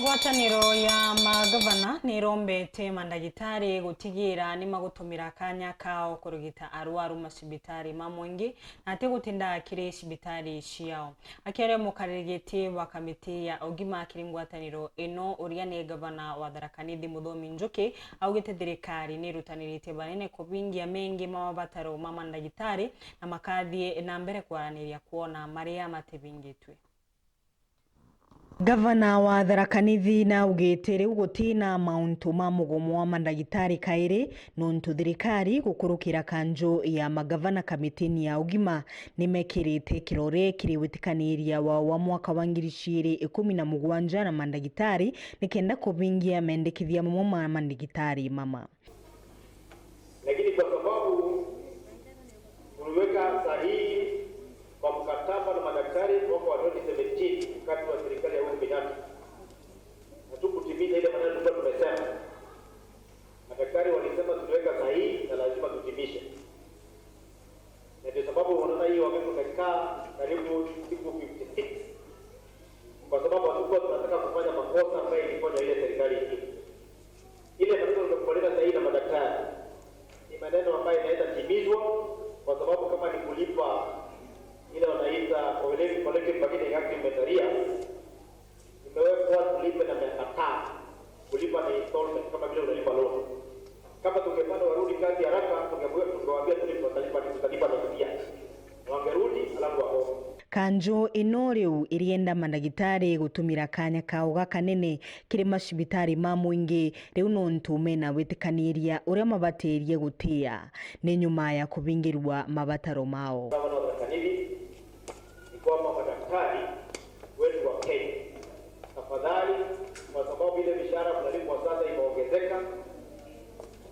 Ngwataniro ya magavana nirombete mandagitari gutigira ni magutumira akanya kao kurugita arwaru masibitari mamwengi nate gutinda kire sibitari ciao akere mukarigiti wa kamiti ya ogima akiri ngwataniro ino uria ni gavana wa Tharaka Nithi Muthomi Njuki augite thirikari ni rutanirite banene kubingia mengi mabataro ma mandagitari na makathie na mbere kwaraniria kuona maria matebingitwe. Gavana wa Tharaka Nithi na ugite riu gutina mauntu ma mugomo wa mandagitari kairi nontu thirikari gukurukira kanjo ya magavana kamitini ya ugima nimekirite kirore kiriwitikaniria wa mwaka wa 2017 na mandagitari nikenda kubingia mendekithia ma mandagitari mama. Lakini kwa sababu uliweka sahihi kwa mkataba na madaktari mwaka wa 2017 wakati wa serikali ya Uhuru Kenyatta, hatukutimiza ile maneno tulikuwa tumesema. Madaktari walisema tuliweka sahihi na lazima tutimishe. Na ndio sababu unaona hii wakati tumekaa karibu siku 56 kwa sababu hatukuwa tunataka kufanya makosa ambayo ilifanya ile serikali hii. Ile maneno tulikuwa sahihi na madaktari ni maneno ambayo inaweza timizwa, kwa sababu kama ni kulipa ile wanaita collective bargaining agreement imewekwa tulipe na miaka 5, kulipa na installment kama vile unalipa loan. Kama tungepanda warudi kazi haraka tungewaambia tutalipa na pia wangerudi alafu wako kanjo ino riu irienda mandagitari gutumira kanya kao gakanene kiri macibitari ma mwingi riu nontu mena witikaniria uria mabatirie gutia ni nyuma ya kubingirwa mabataro mao. Kwamba madaktari wetu wa Kenya, tafadhali, kwa sababu ile mishahara mnalipwa sasa imeongezeka,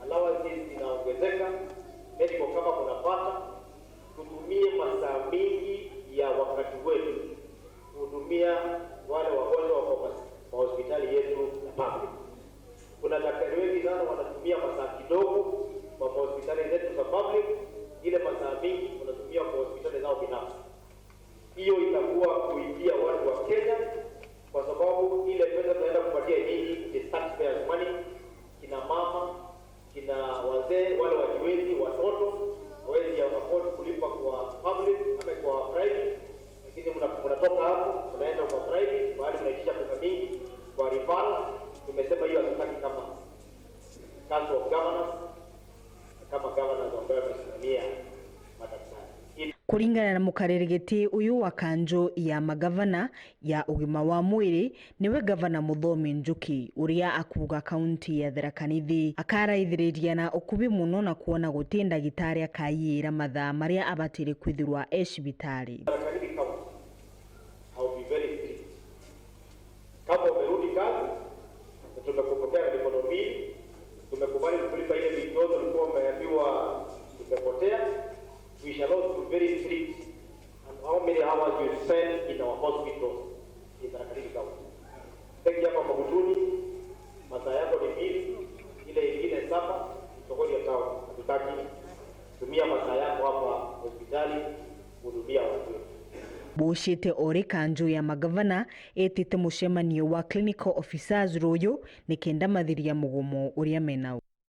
allowances inaongezeka, medical kama mnapata, tutumie masaa mingi ya wakati wetu kuhudumia wale wagonjwa wa hospitali yetu na public. Kuna daktari wengi sana wanatumia masaa kidogo kwa hospitali zetu za public, ile masaa mingi wanatumia kwa hospitali zao binafsi. Hiyo itakuwa kuibia watu wa Kenya, kwa sababu ile pesa tunaenda kupatia nyinyi ni taxpayers money, kina mama, kina wazee, wale wajiwezi, watoto hawezi afford kulipa kwa public ama kwa private, lakini mnatoka hapo mnaenda kwa private bali mnaitisha pesa mingi kwa referral. Tumesema hiyo hatutaki kama council of governors, kama governors ambao wamesimamia madaktari. Kuringana na mukarerigiti uyu wa kanjo ya magavana ya ugima wa mwiri niwe gavana Muthomi Njuki uria akuga kaunti ya Tharaka Nithi akaraithiriria na ukubi muno na kuona gutinda gitari akayira mathaa maria abatire kwithirwa cibitari. Kama umerudi kazi tumekupokea mikono mbili, tumekubali kulipa ile mikono ulikuwa umeambiwa tumepotea. We shall also be very strict on how many hours you spend in our hospitals in Tharaka Nithi County. Thank you for Magutuni, masaa yako ni 2, ile ingine 7, sokoni ya town. Hatutaki tumia masaa yako hapa hospitali kuhudumia watu. Bushite ori kanjo ya magavana etite mucemanio wa clinical officers royo nikenda mathiria mugomo uria menao.